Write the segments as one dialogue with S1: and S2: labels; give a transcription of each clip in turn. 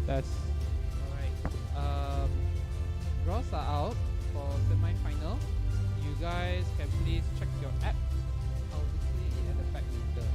S1: That's
S2: Alright. Draws are out for semi-final. You guys can please check your app. I'll display it at the back later.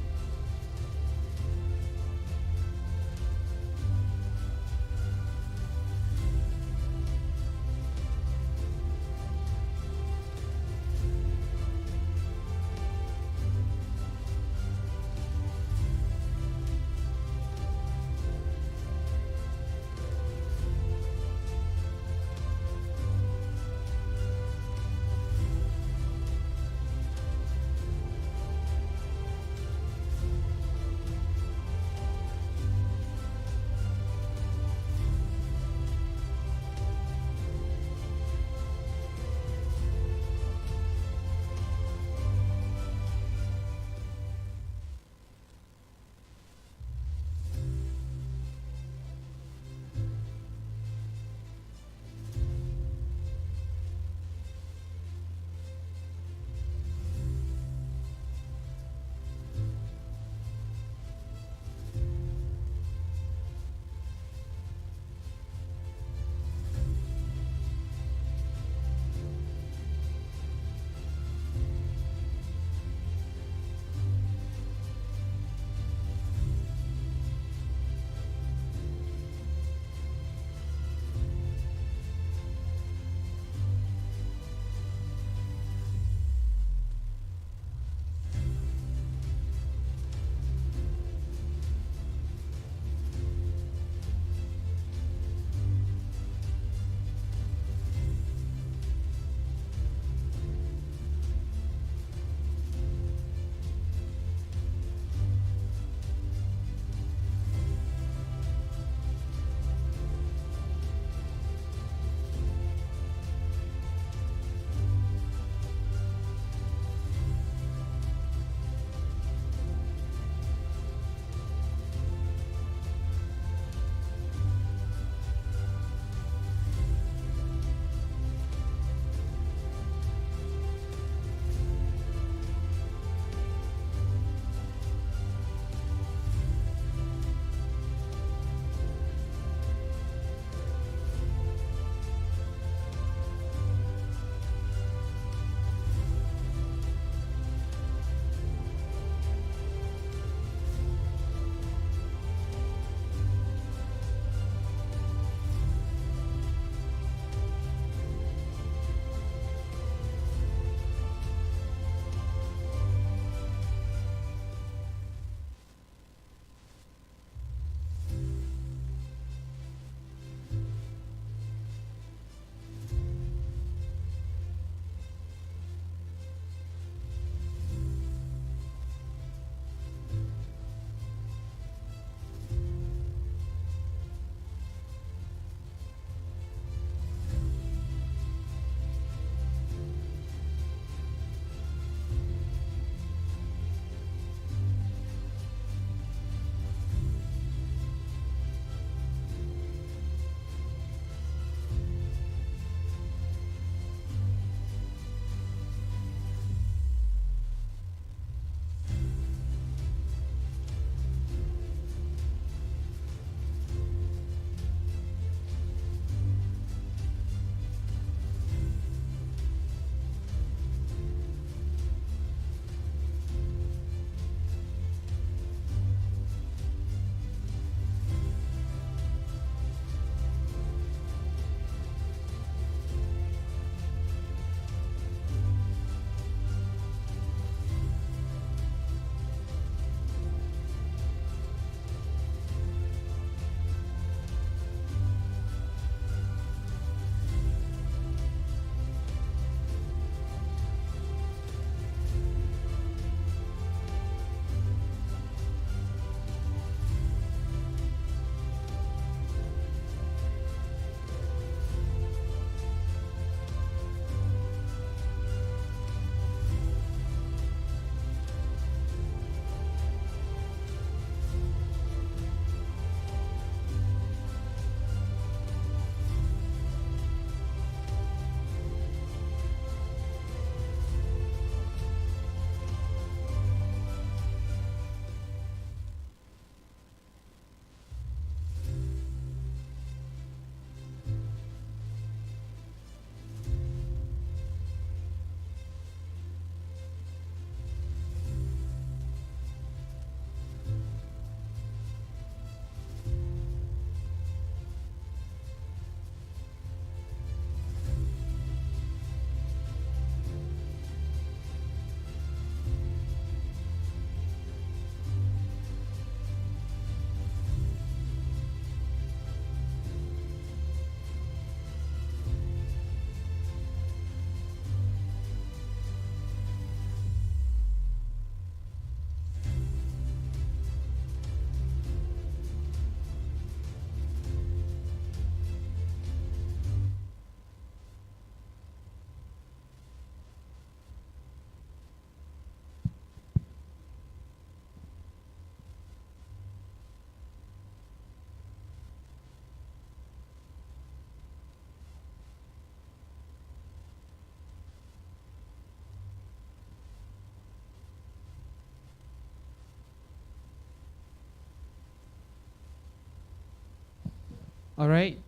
S2: All right.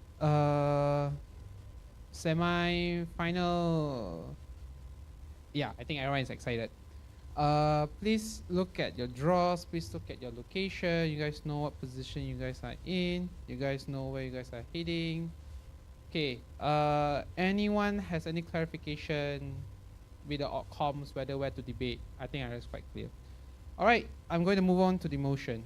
S2: Semi-final. Yeah, I think everyone is excited. Please look at your draws. Please look at your location. You guys know what position you guys are in. You guys know where you guys are heading. Okay. Anyone has any clarification with the outcomes, whether where to debate? I think I was quite clear. All right. I'm going to move on to the motion.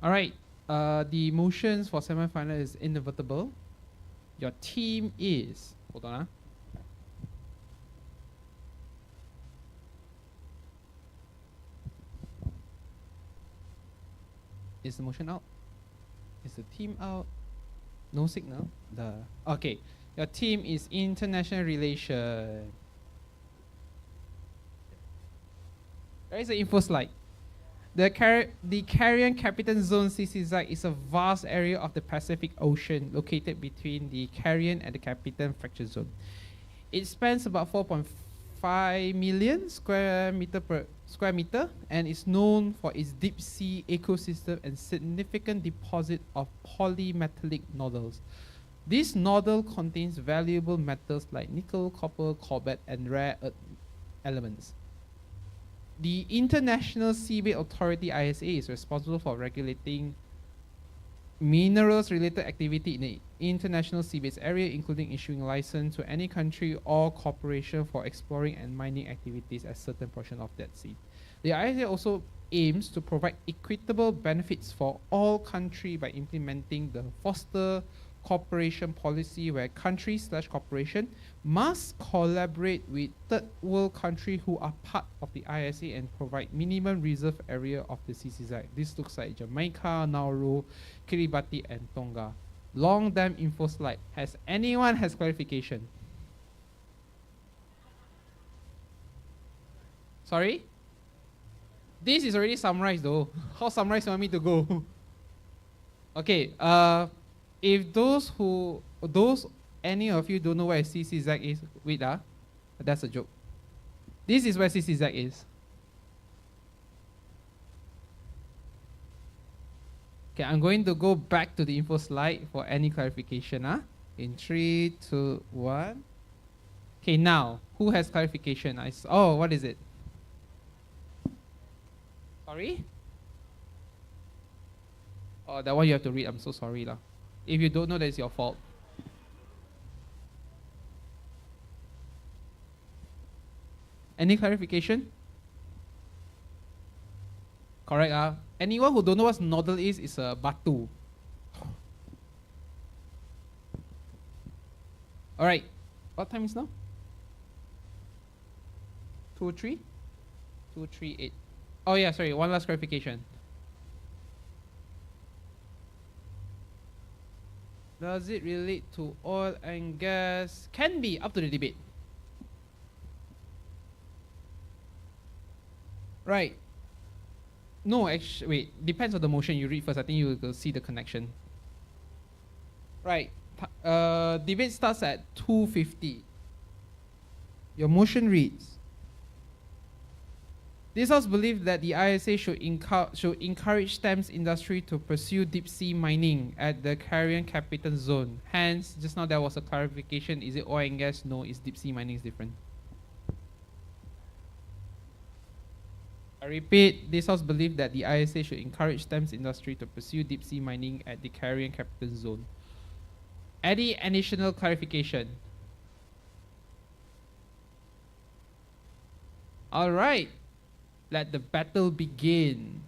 S2: All right. The motions for semi-final is inevitable. Your team is. Hold on. Is the motion out? Is the team out? No signal. Okay. Your team is international relation. There is an info slide. The Caribbean Capital Zone (CCZ) is a vast area of the Pacific Ocean located between the Caribbean and the Capitan Fracture Zone. It spans about 4.5 million square meter and is known for its deep sea ecosystem and significant deposit of polymetallic nodules. This nodule contains valuable metals like nickel, copper, cobalt, and rare earth elements. The International Seabed Authority (ISA) is responsible for regulating minerals-related activity in the international seabed area, including issuing license to any country or corporation for exploring and mining activities at certain portion of that sea. The ISA also aims to provide equitable benefits for all countries by implementing the Foster Cooperation Policy, where countries/corporation must collaborate with third world countries who are part of the ISA and provide minimum reserve area of the CCZ. This looks like Jamaica, Nauru, Kiribati, and Tonga. Long damn info slide. Has anyone has clarification? Sorry? This is already summarized though. How summarized you want me to go? Okay, if any of you don't know where CCZ is, wait, that's a joke. This is where CCZ is. Okay, I'm going to go back to the info slide for any clarification. In 3, 2, 1. Okay, now, who has clarification? Oh, what is it? Sorry? Oh, that one you have to read. I'm so sorry. If you don't know, that's your fault. Any clarification? Correct. Anyone who don't know what nodule is a batu. All right. What time is now? 2:03? 2:38. Oh yeah, sorry. One last clarification. Does it relate to oil and gas? Can be, up to the debate. Right. No, actually, wait. Depends on the motion you read first. I think you will see the connection. Right. Debate starts at 2:50. Your motion reads: this house believes that the ISA should encourage STEM's industry to pursue deep sea mining at the Caribbean Capital Zone. Hence, just now there was a clarification. Is it oil and gas? No, it's deep sea mining is different. I repeat, this house believes that the ISA should encourage STEM's industry to pursue deep sea mining at the Caribbean Capital Zone. Any additional clarification? All right. Let the battle begin.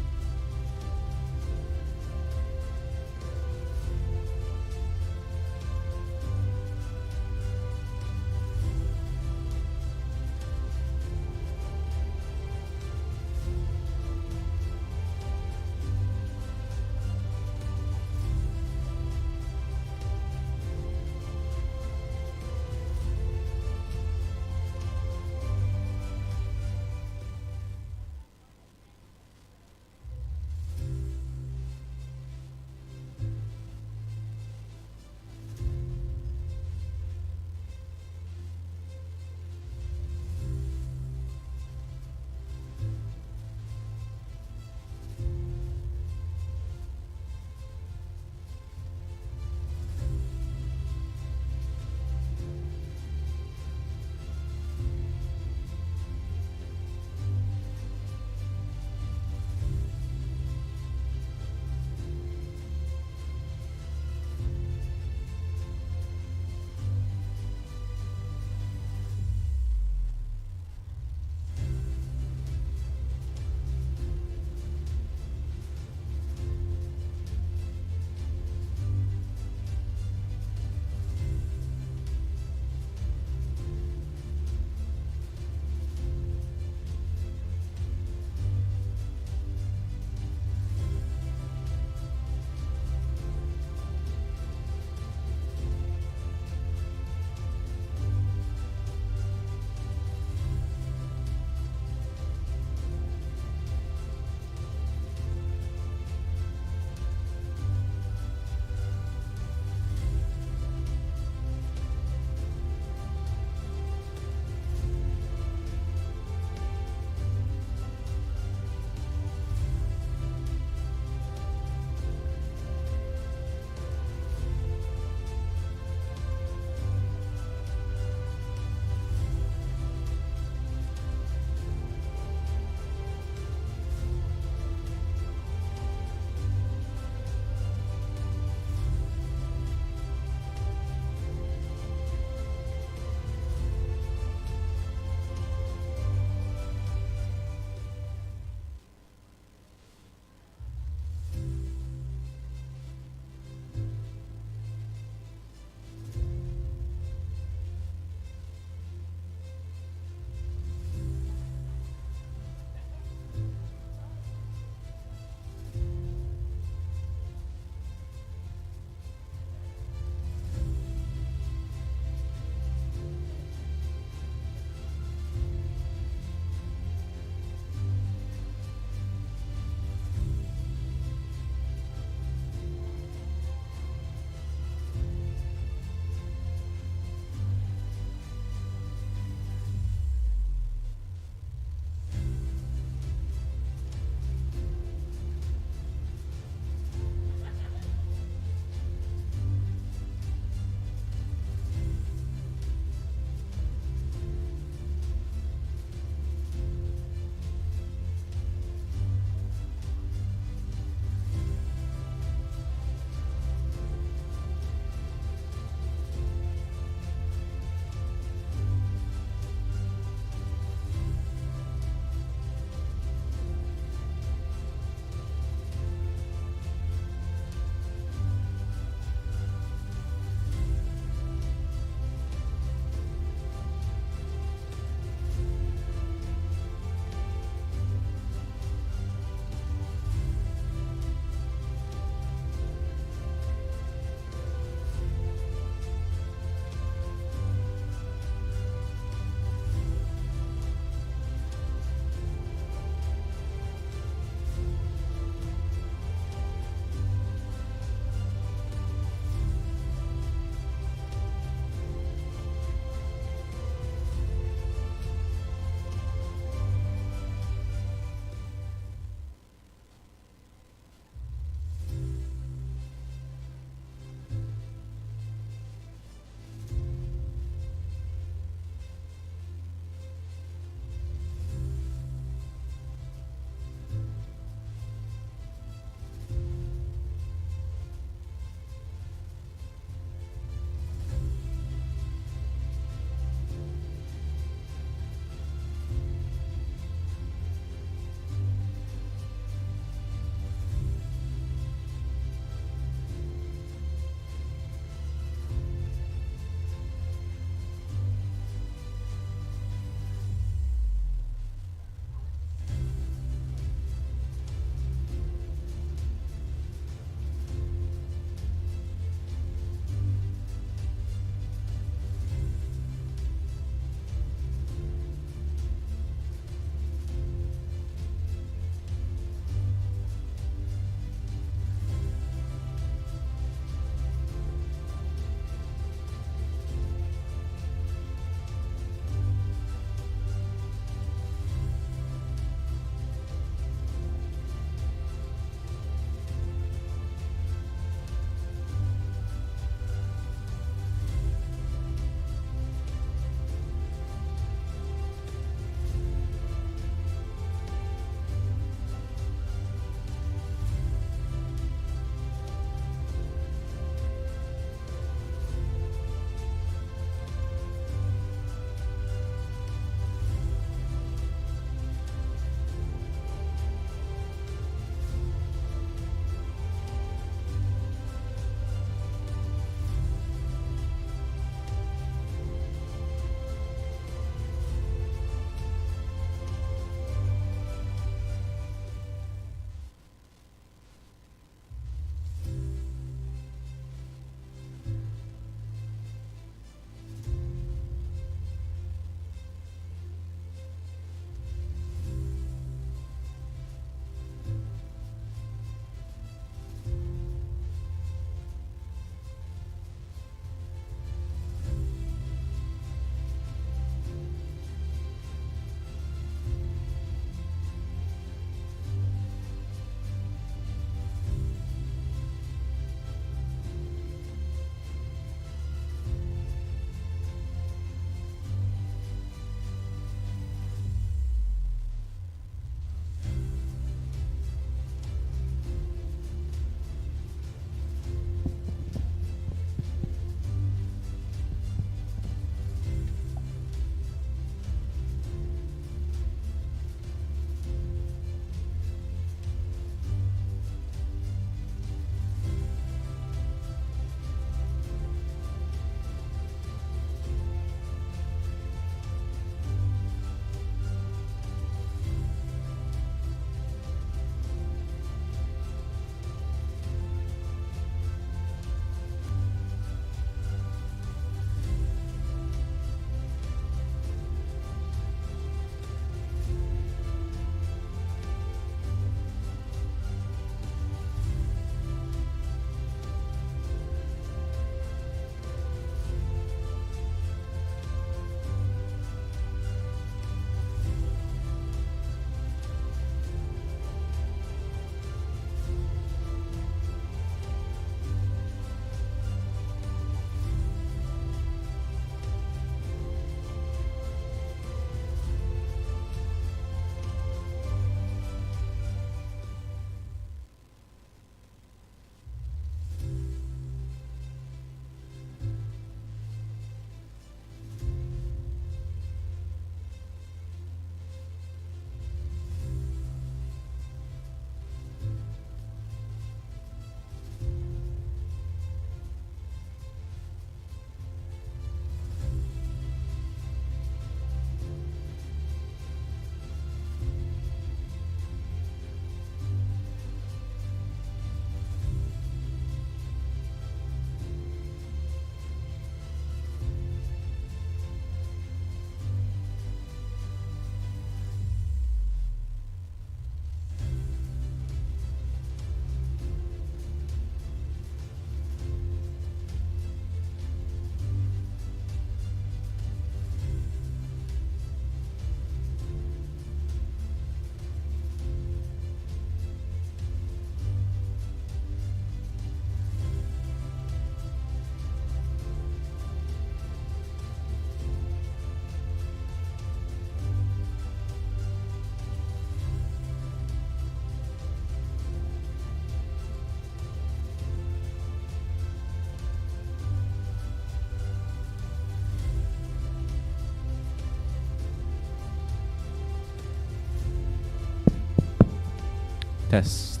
S1: test.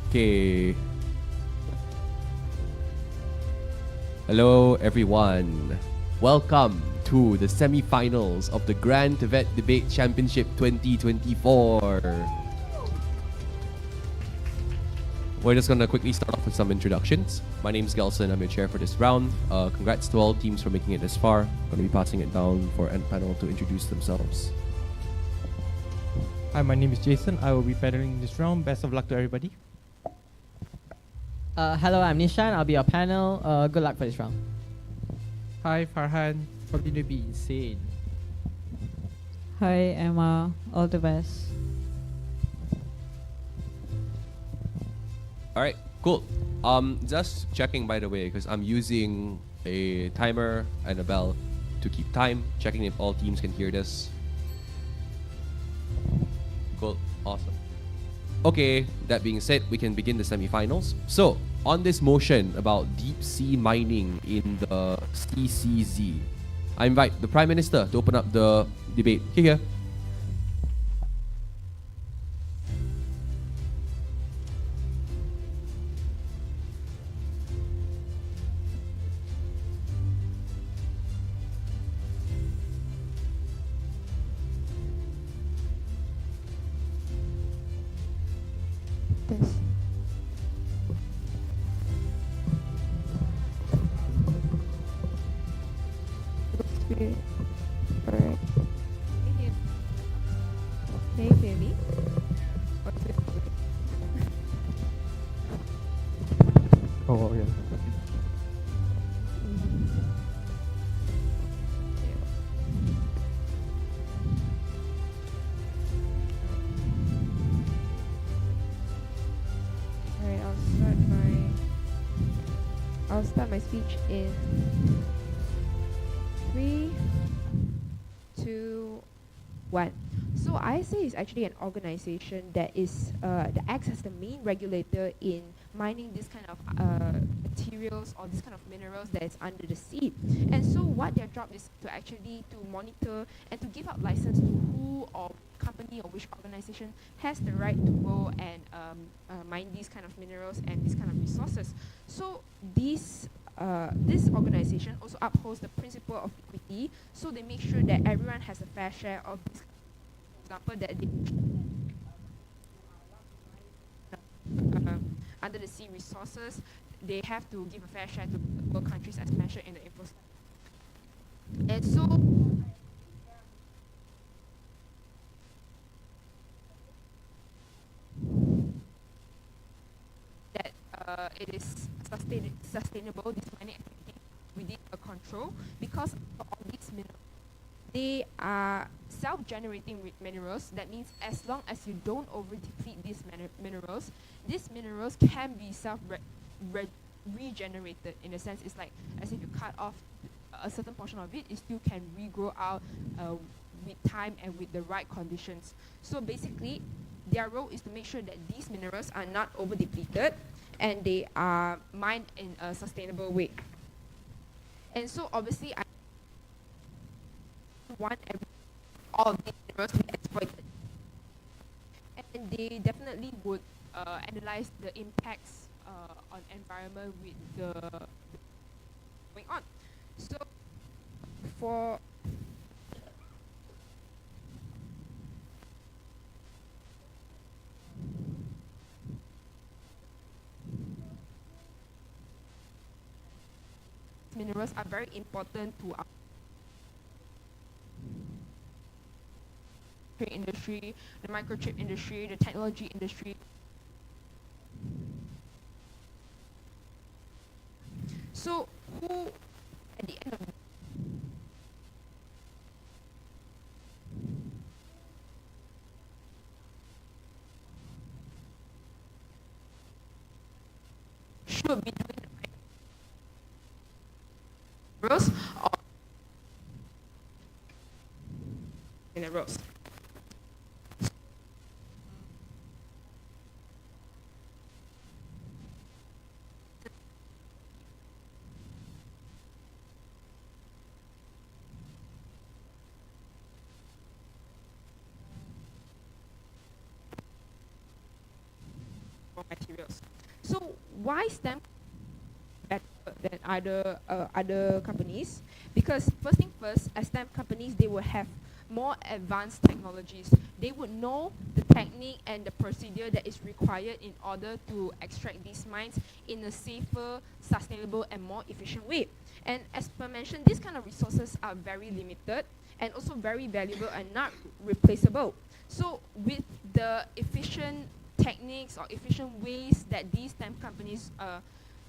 S1: Okay. Hello, everyone. Welcome to the semi-finals of the Grand Tvet Debate Championship 2024. We're just gonna quickly start off with some introductions. My name's Gelson, I'm your chair for this round. Congrats to all teams for making it this far. Gonna be passing it down for end panel to introduce themselves.
S3: Hi, my name is Jason. I will be paddling this round. Best of luck to everybody.
S4: Hello, I'm Nishan. I'll be your panel. Good luck for this round.
S2: Hi, Farhan. Continue to be insane.
S5: Hi, Emma. All the best.
S1: Alright, cool. Just checking by the way, because I'm using a timer and a bell to keep time, checking if all teams can hear this. Cool, awesome. Okay, that being said, we can begin the semifinals. So, on this motion about deep sea mining in the CCZ, I invite the Prime Minister to open up the debate. Here.
S5: This. Spirit. Alright. Can you hear me?
S3: Oh, yeah.
S5: Alright, I'll start my speech in 3, 2, 1. So ISA is actually an organization that acts as the main regulator in mining this kind of materials or this kind of minerals that is under the sea. And so what their job is to actually to monitor and to give out license to who or company or which organization has the right to go and mine these kind of minerals and these kind of resources. So this organization also upholds the principle of equity, so they make sure that everyone has a fair share of this. For example, that they under the sea resources, they have to give a fair share to local countries as mentioned in the info. And so that it is sustainable, this mining activity within a control, because of these minerals, they are self-generating minerals. That means as long as you don't over-deplete these minerals can be regenerated. In a sense, it's like as if you cut off a certain portion of it, it still can regrow out with time and with the right conditions. So basically, their role is to make sure that these minerals are not over-depleted and they are mined in a sustainable way. And so obviously, I want all of these minerals to be exploited. And they definitely would analyze the impacts on environment with the going on. So for minerals are very important to our industry, the microchip industry, the technology industry. So who at the end of the should be doing minerals or minerals. materials. So why STEM better than other companies? Because first thing first, as STEM companies, they will have more advanced technologies. They would know the technique and the procedure that is required in order to extract these mines in a safer, sustainable, and more efficient way. And as per mentioned, these kind of resources are very limited and also very valuable and not replaceable. So with the efficient techniques or efficient ways that these STEM companies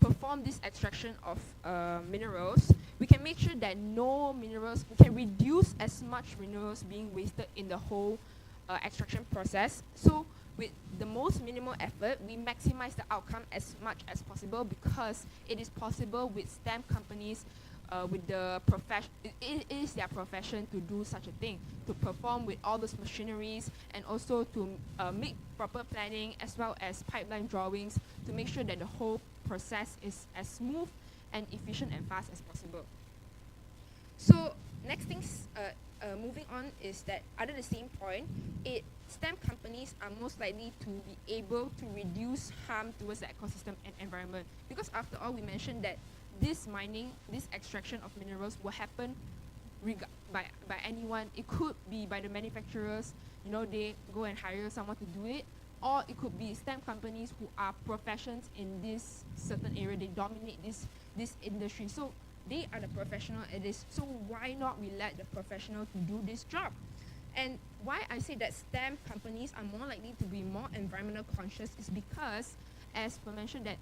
S5: perform this extraction of minerals, we can make sure that no minerals, we can reduce as much minerals being wasted in the whole extraction process. So with the most minimal effort, we maximize the outcome as much as possible, because it is possible with STEM companies with the profession, it is their profession to do such a thing, to perform with all those machineries, and also to make proper planning as well as pipeline drawings to make sure that the whole process is as smooth and efficient and fast as possible. So next things, moving on, is that under the same point, STEM companies are most likely to be able to reduce harm towards the ecosystem and environment, because after all, we mentioned that this mining, this extraction of minerals will happen by anyone. It could be by the manufacturers, they go and hire someone to do it, or it could be STEM companies who are professions in this certain area. They dominate this industry, so they are the professional at this. So why not we let the professional to do this job? And why I say that STEM companies are more likely to be more environmental conscious is because, as per mentioned, that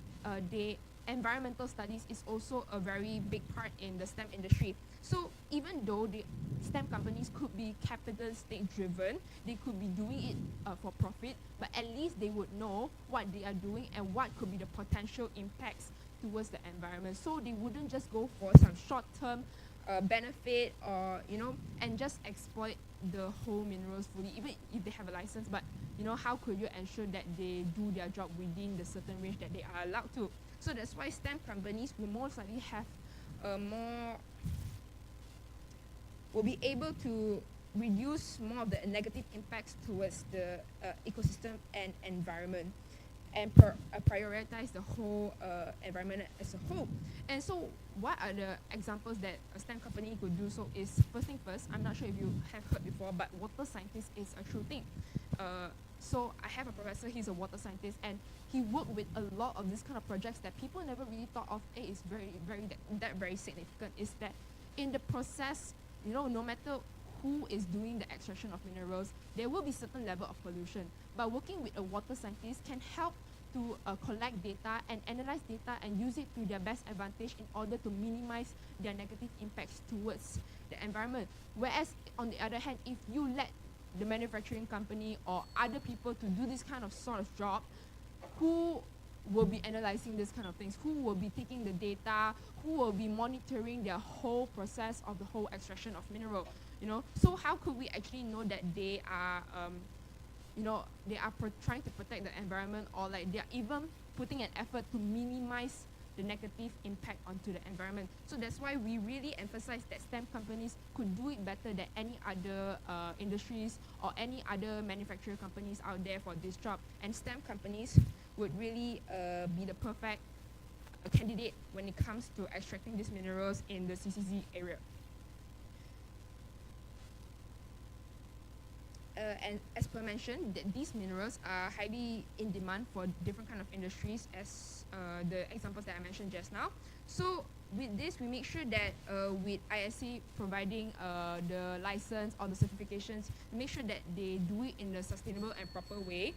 S5: environmental studies is also a very big part in the STEM industry. So even though the STEM companies could be capital-stake driven, they could be doing it for profit, but at least they would know what they are doing and what could be the potential impacts towards the environment. So they wouldn't just go for some short-term benefit, or and just exploit the whole minerals fully, even if they have a license. But how could you ensure that they do their job within the certain range that they are allowed to? So that's why STEM companies will most likely have will be able to reduce more of the negative impacts towards the ecosystem and environment, and prioritize the whole environment as a whole. And so what are the examples that a STEM company could do? So is, first thing first, I'm not sure if you have heard before, but water scientist is a true thing. So I have a professor, he's a water scientist, and he worked with a lot of this kind of projects that people never really thought of. It is very significant, is that in the process, no matter who is doing the extraction of minerals, there will be certain level of pollution. But working with a water scientist can help to collect data and analyze data and use it to their best advantage in order to minimize their negative impacts towards the environment. Whereas on the other hand, if you let the manufacturing company or other people to do this kind of sort of job, who will be analyzing this kind of things? Who will be taking the data? Who will be monitoring their whole process of the whole extraction of mineral? So how could we actually know that they are, trying to protect the environment, or like they are even putting an effort to minimize the negative impact onto the environment? So that's why we really emphasize that STEM companies could do it better than any other industries or any other manufacturing companies out there for this job. And STEM companies would really be the perfect candidate when it comes to extracting these minerals in the CCZ area. And as per mentioned, these minerals are highly in demand for different kind of industries, as the examples that I mentioned just now. So with this, we make sure that with ISC providing the license or the certifications, we make sure that they do it in a sustainable and proper way.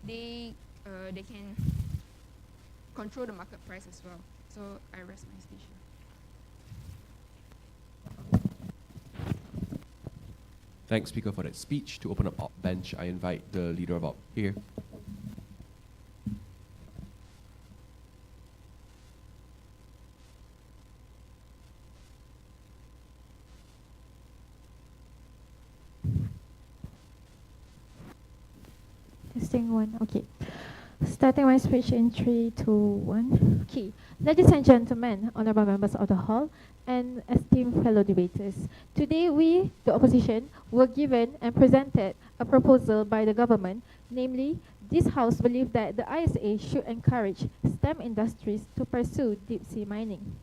S5: They can control the market price as well. So I rest my speech here.
S1: Thanks, speaker, for that speech. To open up our bench, I invite the leader of op here.
S6: Testing one. Okay. Starting my speech in 3, 2, 1. Okay. Ladies and gentlemen, honorable members of the hall, and esteemed fellow debaters. Today we, the opposition, were given and presented a proposal by the government Namely, this house believes that the ISA should encourage STEM industries to pursue deep sea mining.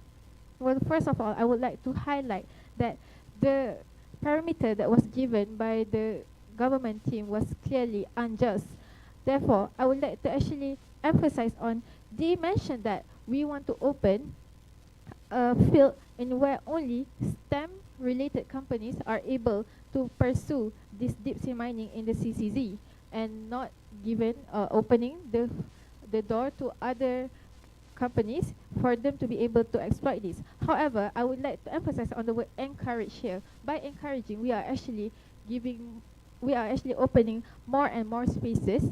S6: Well, first of all, I would like to highlight that the parameter that was given by the government team was clearly unjust. Therefore, I would like to actually emphasize on, they mentioned that we want to open a field in where only STEM related companies are able to pursue this deep sea mining in the CCZ, and not given opening the door to other companies for them to be able to exploit this. However, I would like to emphasize on the word encourage here. By encouraging, we are actually opening more and more spaces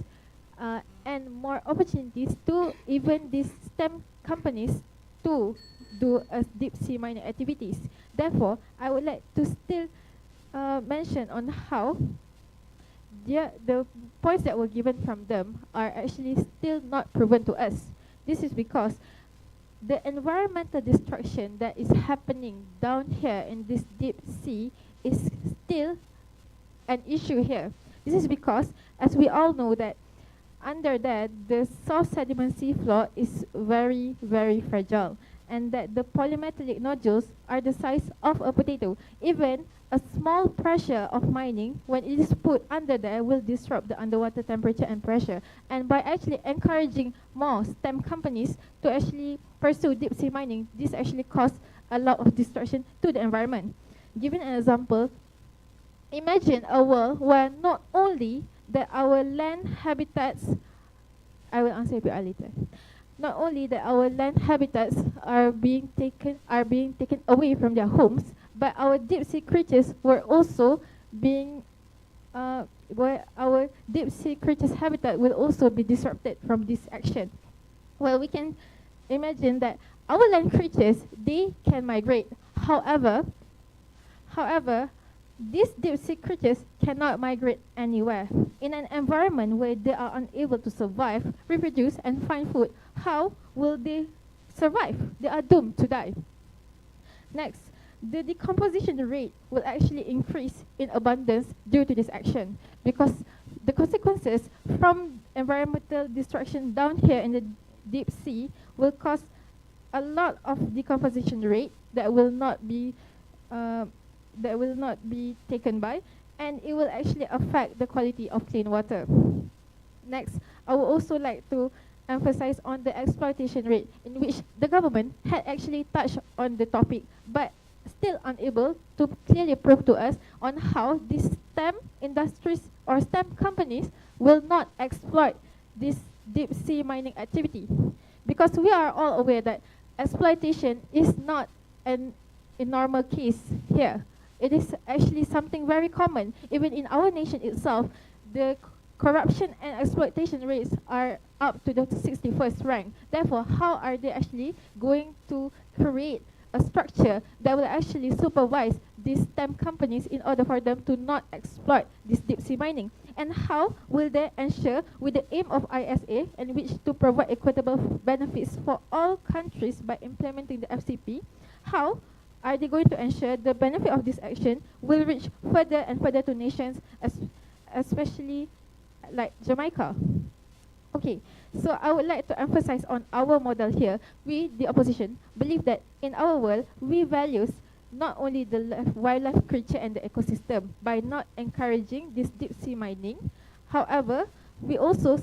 S6: and more opportunities to even these STEM companies to do deep sea mining activities. Therefore, I would like to still mention on how the points that were given from them are actually still not proven to us. This is because the environmental destruction that is happening down here in this deep sea is still an issue here. This is because, as we all know, that under that, the soft sediment seafloor is very, very fragile, and that the polymetallic nodules are the size of a potato. Even a small pressure of mining, when it is put under there, will disrupt the underwater temperature and pressure. And by actually encouraging more STEM companies to actually pursue deep sea mining, this actually causes a lot of destruction to the environment. Given an example, imagine a world where not only that our land habitats, I will answer a bit later. Not only that our land habitats are being taken away from their homes, but our deep sea creatures were also being where our deep sea creatures habitat will also be disrupted from this action. Well, we can imagine that our land creatures, they can migrate. However, these deep sea creatures cannot migrate anywhere. In an environment where they are unable to survive, reproduce, and find food, how will they survive? They are doomed to die. Next, the decomposition rate will actually increase in abundance due to this action, because the consequences from environmental destruction down here in the deep sea will cause a lot of decomposition rate that will not be taken by, and it will actually affect the quality of clean water. Next, I would also like to emphasize on the exploitation rate, in which the government had actually touched on the topic, but still unable to clearly prove to us on how these STEM industries or STEM companies will not exploit this deep sea mining activity. Because we are all aware that exploitation is not a normal case here. It is actually something very common. Even in our nation itself, the corruption and exploitation rates are up to the 61st rank. Therefore, how are they actually going to create a structure that will actually supervise these STEM companies in order for them to not exploit this deep sea mining? And how will they ensure, with the aim of ISA, in which to provide equitable benefits for all countries by implementing the FCP, how are they going to ensure the benefit of this action will reach further and further to nations, especially like Jamaica? Okay, so I would like to emphasize on our model here. We, the opposition, believe that in our world, we values not only the wildlife creature and the ecosystem by not encouraging this deep sea mining. However, we also,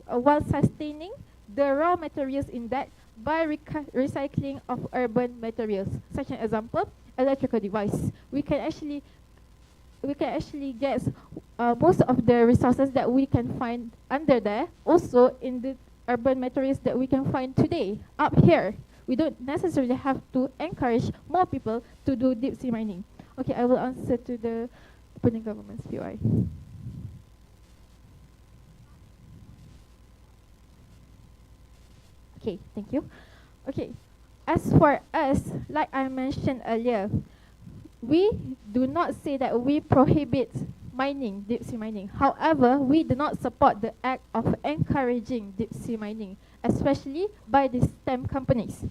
S6: while sustaining the raw materials in that by recycling of urban materials, such an example, electrical device. We can actually get most of the resources that we can find under there also in the urban materials that we can find today up here. We don't necessarily have to encourage more people to do deep sea mining. Okay, I will answer to the opening government's POI. Okay, thank you. Okay, as for us, like I mentioned earlier, we do not say that we prohibit mining, deep sea mining. However, we do not support the act of encouraging deep sea mining, especially by the STEM companies.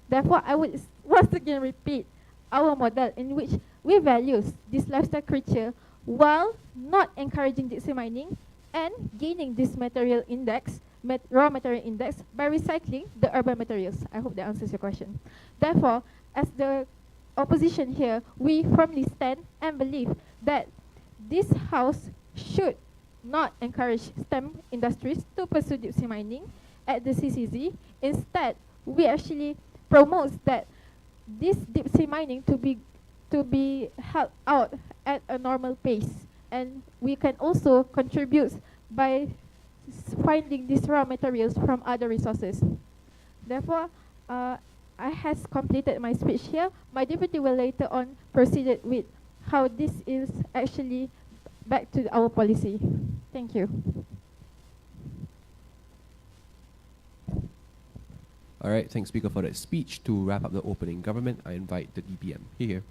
S6: Therefore, I would once again repeat our model in which we value this lifestyle creature while not encouraging deep sea mining, and gaining this material index, raw material index, by recycling the urban materials. I hope that answers your question. Therefore, as the opposition here, we firmly stand and believe that this house should not encourage STEM industries to pursue deep sea mining at the CCZ. Instead, we actually promote that this deep sea mining to be held out at a normal pace, and we can also contribute by finding these raw materials from other resources. Therefore, I has completed my speech here. My deputy will later on proceed with how this is actually back to our policy. Thank you.
S1: All right, thanks, Speaker, for that speech. To wrap up the opening government, I invite the DPM. Here.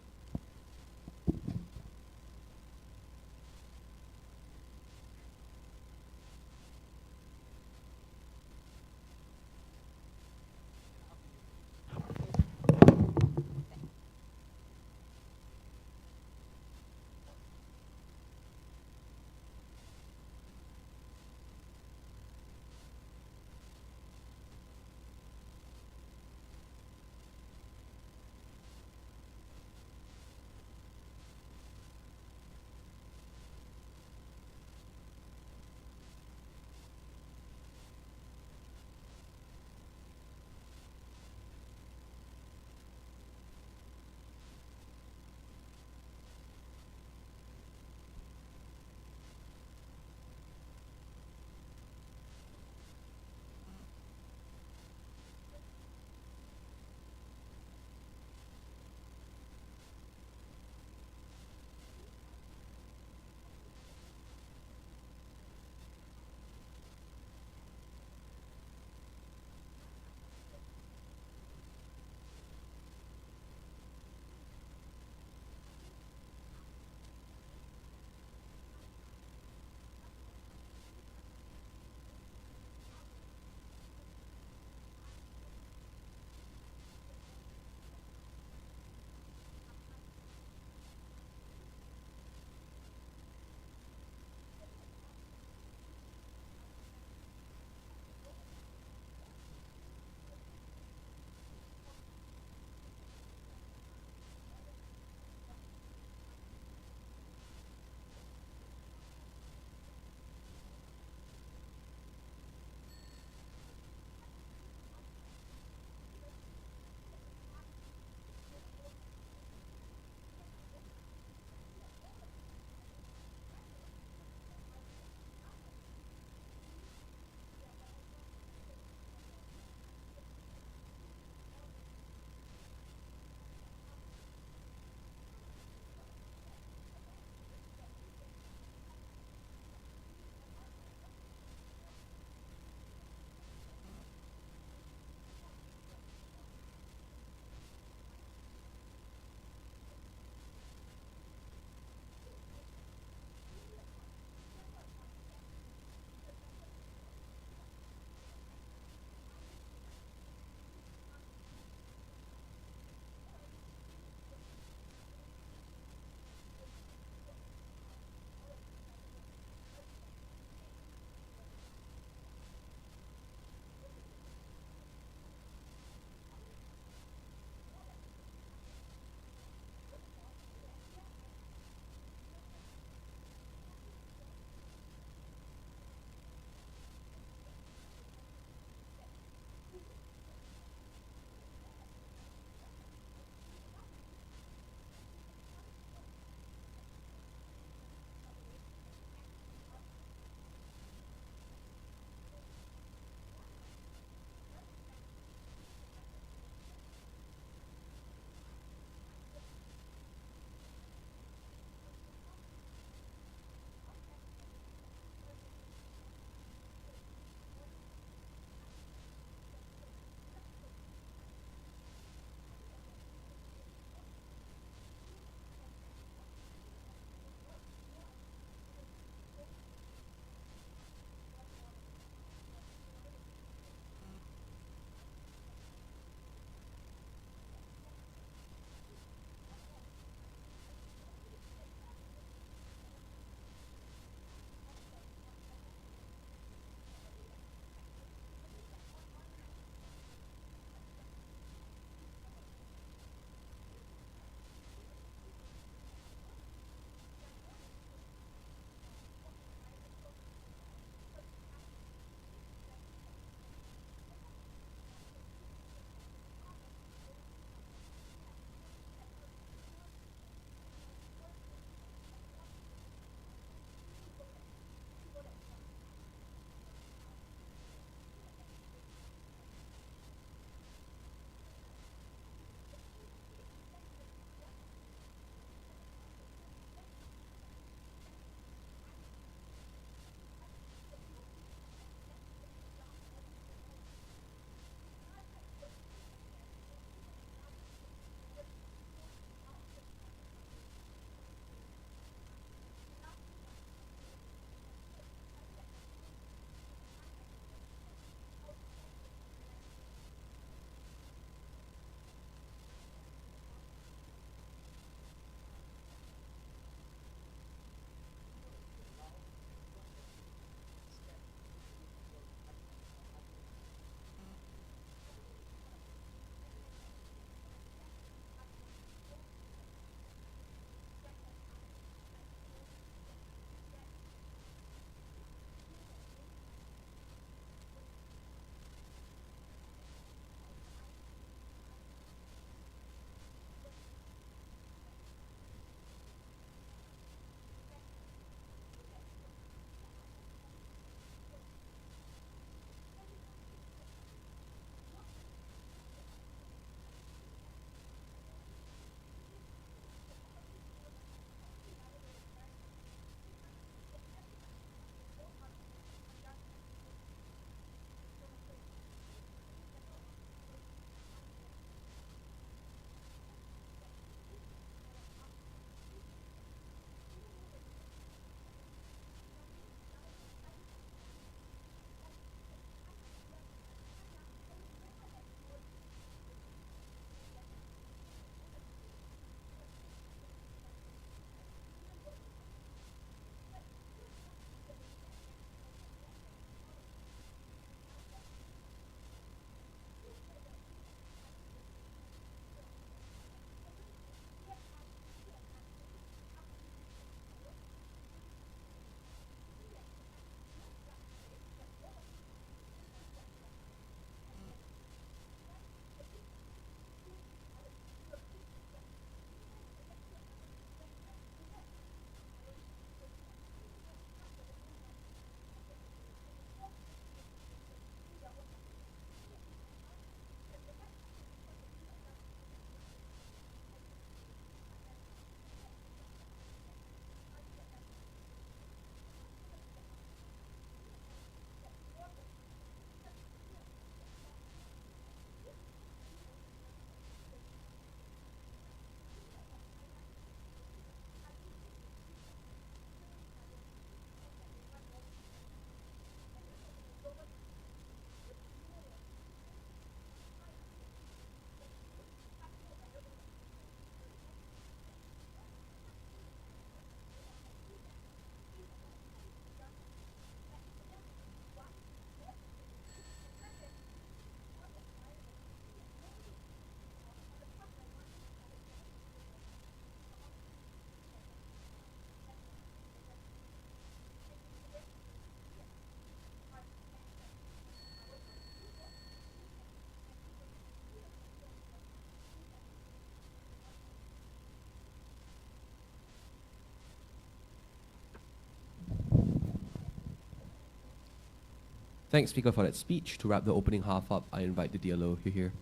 S1: Thanks, Speaker, for that speech. To wrap the opening half up, I invite the DLO here.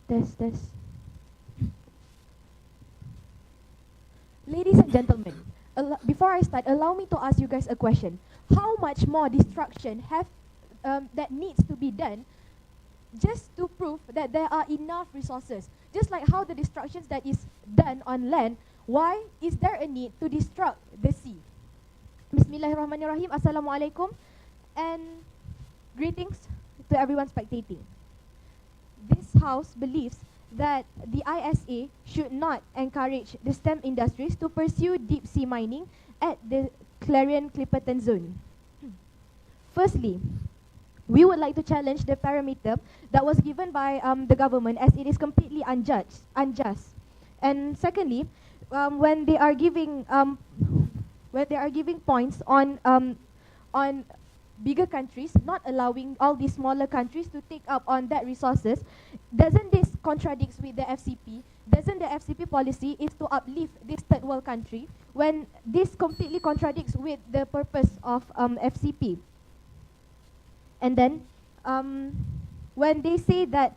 S7: Test. Ladies and gentlemen, before I start, allow me to ask you guys a question. How much more destruction that needs to be done just to prove that there are enough resources? Just like how the destructions that is done on land, why is there a need to destruct the sea? Bismillahirrahmanirrahim. Assalamualaikum and greetings to everyone spectating. This house believes that the ISA should not encourage the STEM industries to pursue deep sea mining at the Clarion-Clipperton zone. Firstly, we would like to challenge the parameter that was given by the government, as it is completely unjust. And secondly, when they are giving points on bigger countries not allowing all these smaller countries to take up on that resources, doesn't this contradicts with the FCP? Doesn't the FCP policy is to uplift this third world country, when this completely contradicts with the purpose of FCP? And then when they say that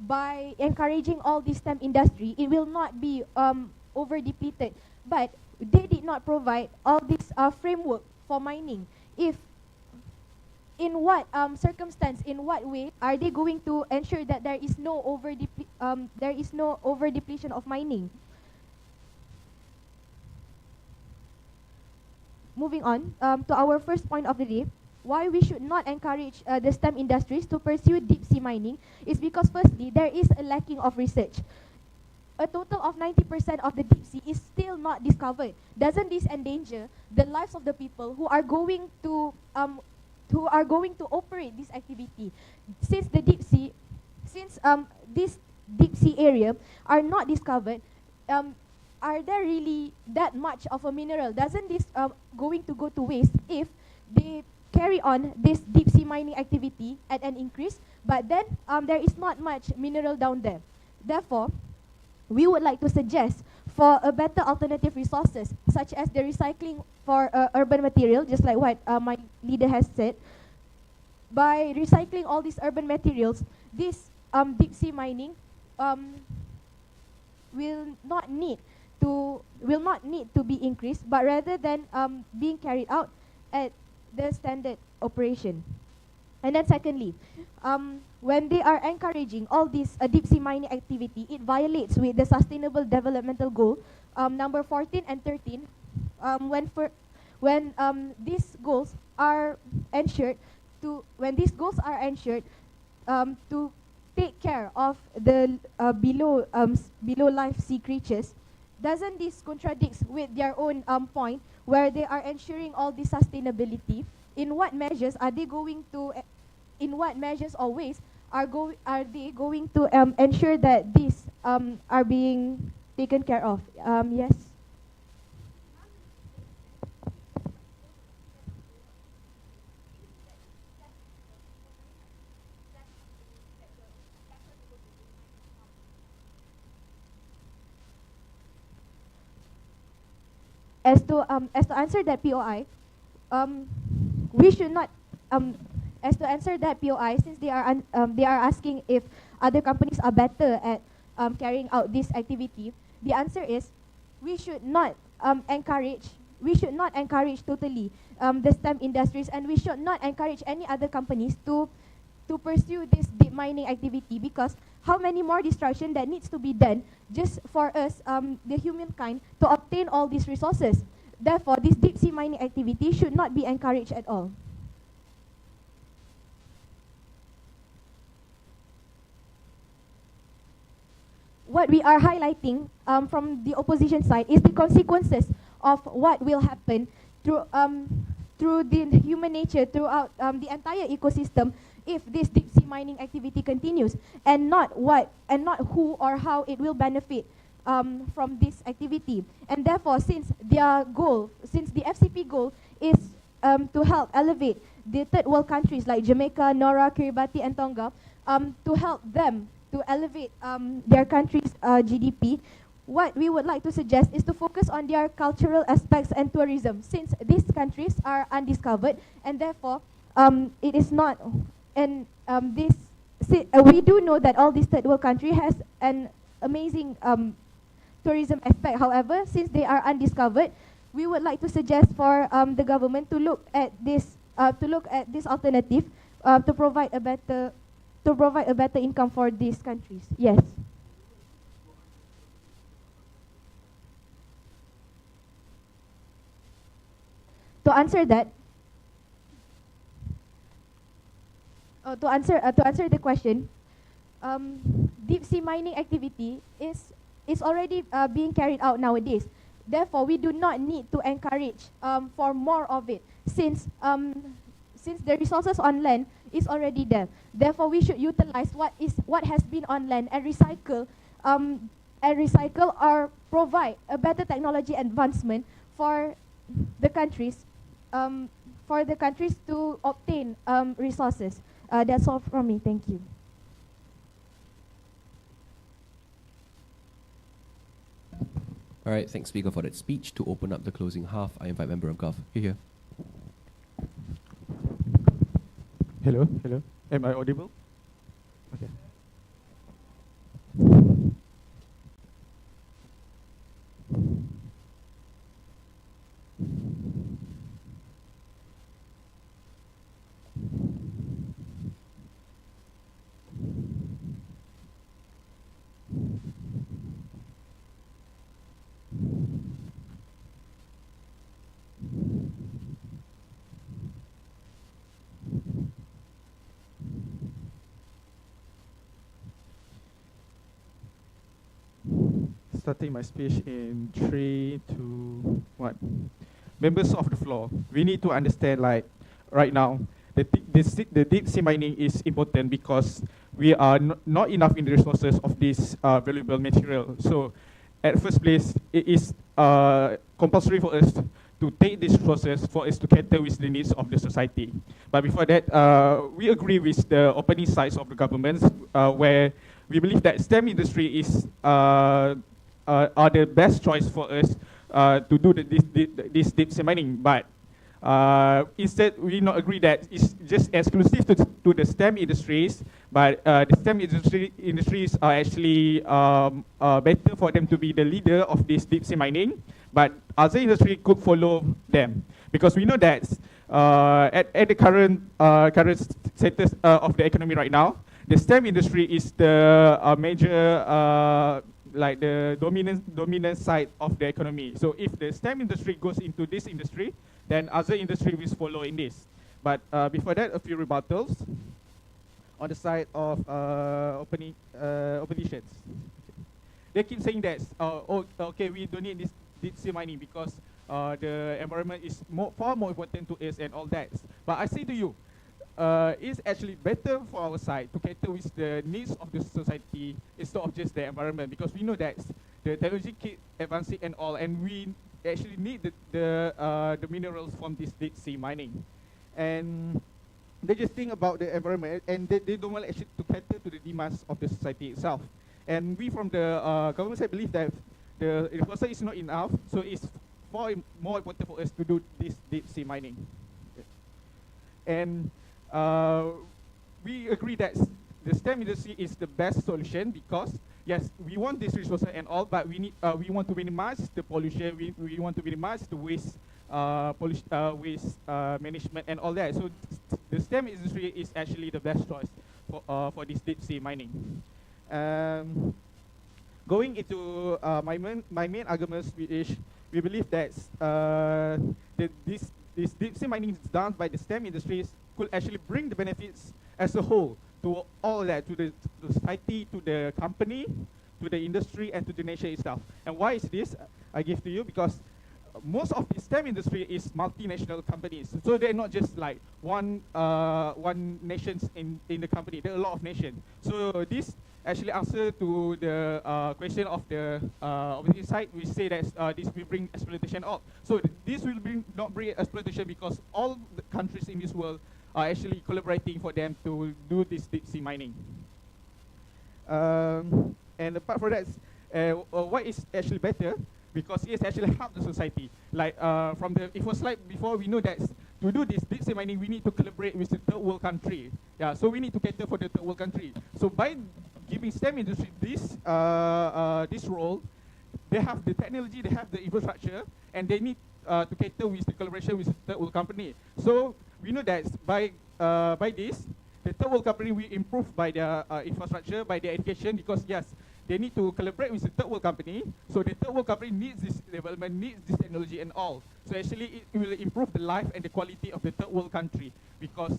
S7: by encouraging all this STEM industry, it will not be over depleted, but they did not provide all this framework for mining. In what circumstance, in what way are they going to ensure that there is no over depletion of mining? Moving on to our first point of the day, why we should not encourage the STEM industries to pursue deep sea mining is because firstly, there is a lacking of research. A total of 90% of the deep sea is still not discovered. Doesn't this endanger the lives of the people who are going to operate this activity? Since this deep sea area are not discovered, are there really that much of a mineral? Doesn't this going to go to waste if they carry on this deep sea mining activity at an increase, but then there is not much mineral down there? Therefore, we would like to suggest for a better alternative resources, such as the recycling for urban material, just like what my leader has said. By recycling all these urban materials, this deep sea mining will not need to be increased, but rather than being carried out at the standard operation. And then secondly, when they are encouraging all this deep sea mining activity, it violates with the Sustainable Developmental Goal number 14 and 13. When these goals are ensured to take care of the below life sea creatures, doesn't this contradicts with their own point where they are ensuring all this sustainability? In what measures are they going to? In what measures or ways are they going to ensure that these are being taken care of? Yes. As to answer that POI, we should not as to answer that POI, since they are asking if other companies are better at carrying out this activity. The answer is we should not encourage totally the STEM industries, and we should not encourage any other companies to pursue this deep mining activity, because how many more destruction that needs to be done just for us, the humankind, to obtain all these resources. Therefore, this deep sea mining activity should not be encouraged at all. What we are highlighting from the opposition side is the consequences of what will happen through the human nature throughout the entire ecosystem if this deep sea mining activity continues, and not who or how it will benefit from this activity. And therefore, since the FCP goal is to help elevate the third world countries like Jamaica, Nora, Kiribati, and Tonga, to help them to elevate their country's GDP, what we would like to suggest is to focus on their cultural aspects and tourism, since these countries are undiscovered, and therefore it is not, and we do know that all these third world country has an amazing tourism aspect. However, since they are undiscovered, we would like to suggest for the government to look at this alternative to provide a better income for these countries. Yes. To answer that, to answer the question, deep sea mining activity is already being carried out nowadays. Therefore, we do not need to encourage for more of it, since the resources on land is already there. Therefore, we should utilize what has been on land and recycle or provide a better technology advancement for the countries to obtain resources. That's all from me. Thank you.
S1: All right, thanks, Speaker, for that speech. To open up the closing half, I invite Member of Gov. Here.
S8: Hello, hello. Am I audible? Okay. Starting my speech in 3, 2, 1. Members of the floor, we need to understand, like, right now, the deep sea mining is important because we are not enough in the resources of this valuable material. So, at first place, it is compulsory for us to take this process for us to cater with the needs of the society. But before that, we agree with the opening sides of the governments, where we believe that STEM industry is are the best choice for us to do this deep sea mining. But instead, we not agree that it's just exclusive to the STEM industries, but the STEM industries are actually better for them to be the leader of this deep sea mining, but other industry could follow them. Because we know that at the current status of the economy right now, the STEM industry is the major like the dominant side of the economy. So if the STEM industry goes into this industry, then other industry will follow in this. But before that, a few rebuttals on the side of oppositions. They keep saying that, okay, we don't need this deep sea mining because the environment is far more important to us and all that. But I say to you, it's actually better for our side to cater with the needs of the society instead of just the environment, because we know that the technology keep advancing and all, and we actually need the minerals from this deep sea mining. And they just think about the environment, and they don't want actually to cater to the demands of the society itself. And we from the government side believe that the resources is not enough, so it's far more important for us to do this deep sea mining. And we agree that the STEM industry is the best solution because, yes, we want this resources and all, but we want to minimize the pollution, we want to minimize the waste, waste management and all that. So the STEM industry is actually the best choice for this deep sea mining. Going into my main arguments, which we believe that this deep sea mining done by the STEM industries could actually bring the benefits as a whole to all that, to the society, to the company, to the industry, and to the nation itself. And why is this? I give to you because most of the STEM industry is multinational companies. So they're not just like one nations in the company. There are a lot of nations. So this actually answer to the question of the opposite side. We say that this will bring exploitation out. So this will not bring exploitation because all the countries in this world are actually collaborating for them to do this deep sea mining. And apart from that, Why is actually better? Because it's actually helped the society. Like from the first slide before, we know that to do this deep sea mining, we need to collaborate with the third world country. Yeah, so we need to cater for the third world country. So by giving STEM industry this role, they have the technology, they have the infrastructure, and they need to cater with the collaboration with the third world company. So we know that by this, the third world company will improve by their infrastructure, by their education, because yes, they need to collaborate with the third world company. So the third world company needs this development, needs this technology and all. So actually it will improve the life and the quality of the third world country, because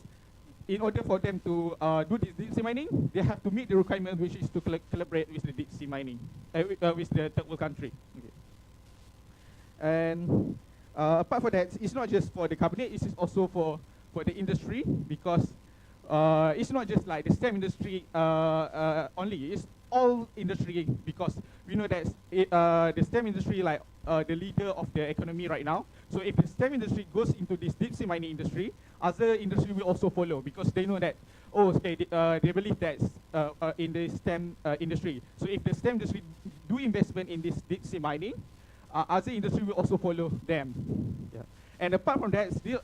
S8: in order for them to do this deep sea mining, they have to meet the requirement, which is to collaborate with the deep sea mining, with the third world country. Okay. And apart from that, it's not just for the company, it's also for the industry, because it's not just like the STEM industry only, it's all industry, because we know that the STEM industry like the leader of the economy right now. So if the STEM industry goes into this deep sea mining industry, other industry will also follow, because they know that, oh, okay, they believe that in the STEM industry. So if the STEM industry do investment in this deep sea mining, other industry will also follow them. Yeah. And apart from that, still,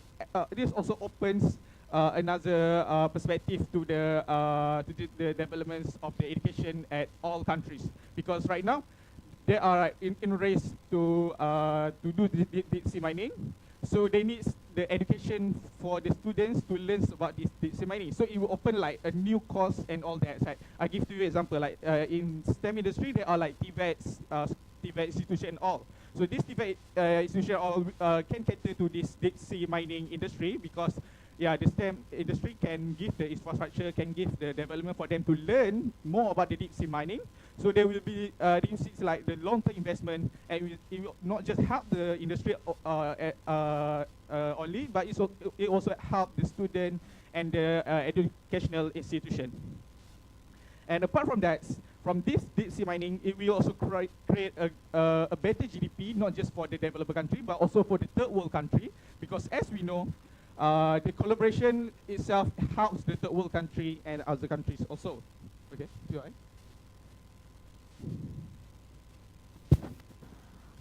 S8: this also opens another perspective to the developments of the education at all countries, because right now they are in race to do the deep sea mining, so they need the education for the students to learn about this deep sea mining. So it will open like a new course and all that. Like, I give to you example, like in STEM industry there are like Tvet institution and all. So this Tvet institution all can cater to this deep sea mining industry, because yeah, the STEM industry can give the infrastructure, can give the development for them to learn more about the deep sea mining. So there will be it's like the long-term investment, and it will not just help the industry only, but it also help the student and the educational institution. And apart from that, from this deep sea mining, it will also create a better GDP, not just for the developed country, but also for the third world country, because as we know, the collaboration itself helps the third world country and other countries also. Okay,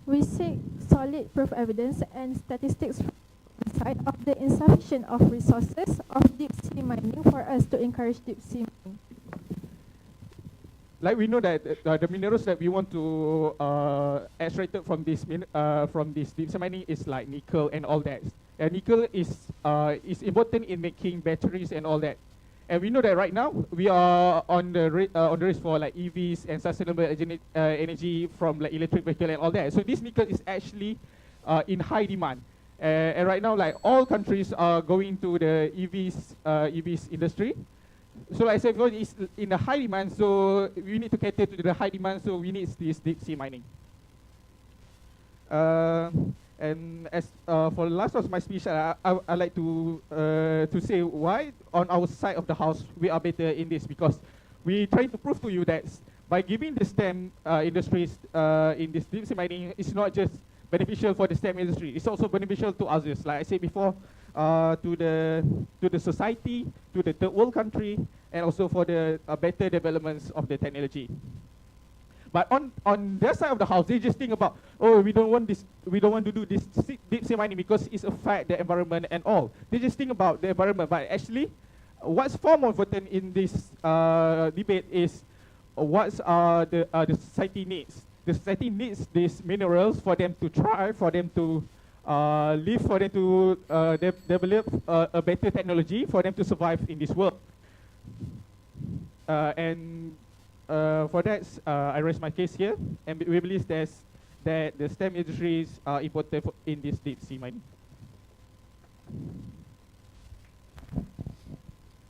S6: We seek solid proof evidence and statistics from the side of the insufficient of resources of deep sea mining for us to encourage deep sea mining.
S8: Like we know that the minerals that we want to extract from this deep sea mining is like nickel and all that. And nickel is important in making batteries and all that. And we know that right now we are on the race for like EVs and sustainable energy from like electric vehicle and all that. So this nickel is actually in high demand. And right now, like all countries are going to the EVs industry. So like I said, because it's in a high demand, so we need to cater to the high demand, so we need this deep sea mining. And as for the last of my speech, I like to say why on our side of the house we are better in this, because we try to prove to you that by giving the STEM industries in this deep sea mining, it's not just beneficial for the STEM industry, it's also beneficial to others. Like I said before, to the society, to the third world country, and also for the better developments of the technology. But on their side of the house, they just think about, oh, we don't want to do this deep sea mining because it's affect the environment and all. They just think about the environment, but actually, what's far more important in this debate is what the society needs. The society needs these minerals for them to thrive, for them to live, for them to develop a better technology, for them to survive in this world. For that, I raise my case here, and we believe that the STEM industries are important in this deep sea mining.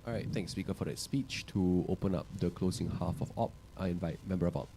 S1: All right, thanks, Speaker, for that speech. To open up the closing half of OP, I invite Member of OP.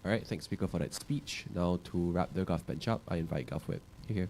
S1: All right, thanks, Speaker, for that speech. Now to wrap the Gov bench up, I invite Gov Whip. Here.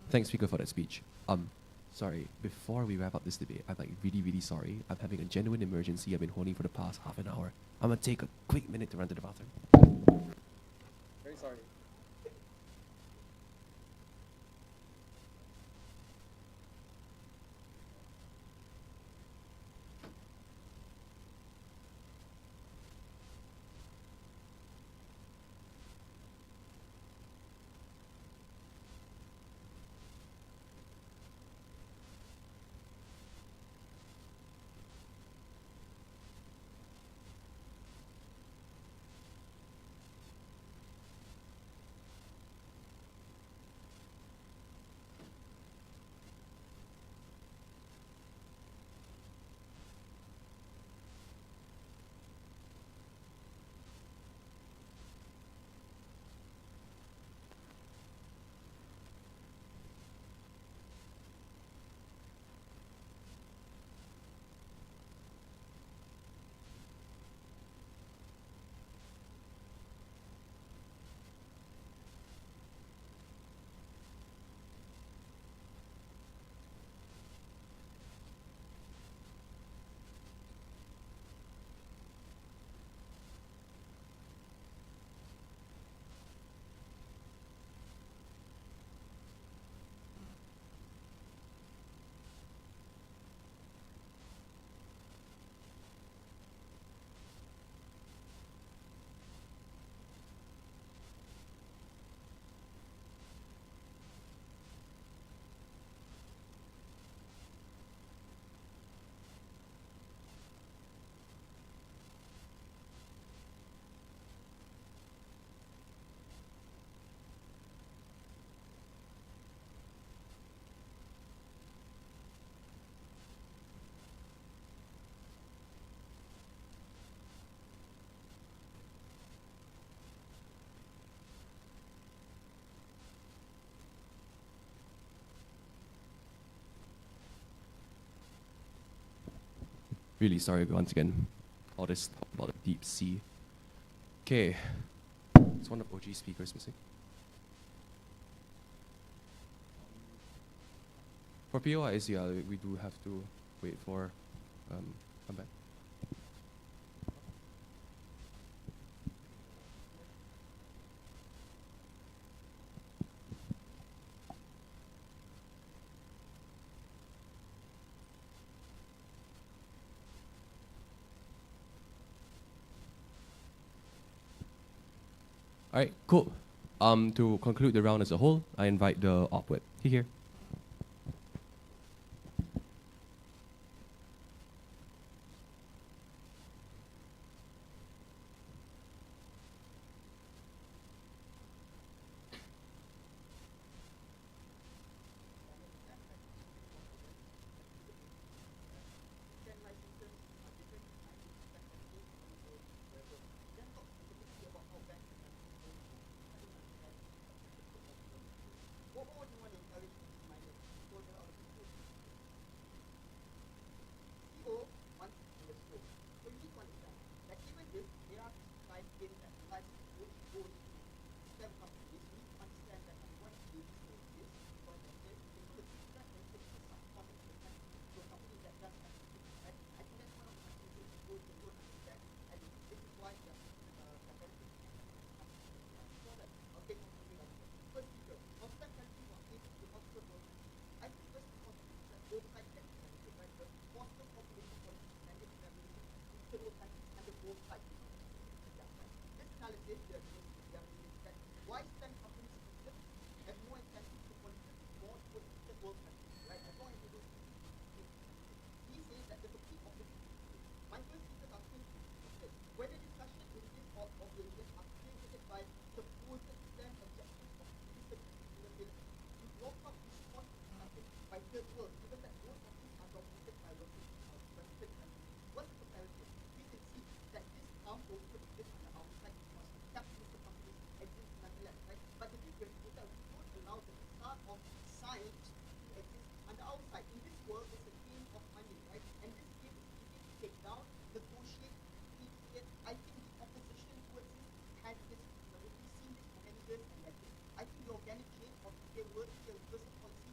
S1: Thanks, Speaker, for that speech. Sorry, before we wrap up this debate, I'm like really, really sorry. I'm having a genuine emergency I've been holding for the past half an hour. I'm gonna take a quick minute to run to the bathroom. Very sorry. Really sorry once again. All this talk about the deep sea. Okay. It's one of OG speakers missing. For POIs, yeah, we do have to wait for come back. All right, cool. To conclude the round as a whole, I invite the op-web. Here.
S9: organic chain of their work, their person policy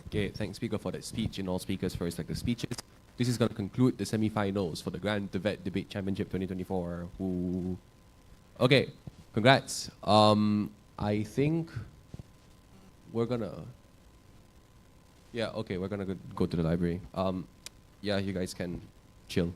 S1: Okay, thanks, speaker, for that speech, and all speakers for respective speeches. This is going to conclude the semi-finals for the Grand Tvet Debate Championship 2024. Ooh. Okay, congrats. I think we're gonna. Yeah, okay, we're gonna go to the library. Yeah, you guys can chill.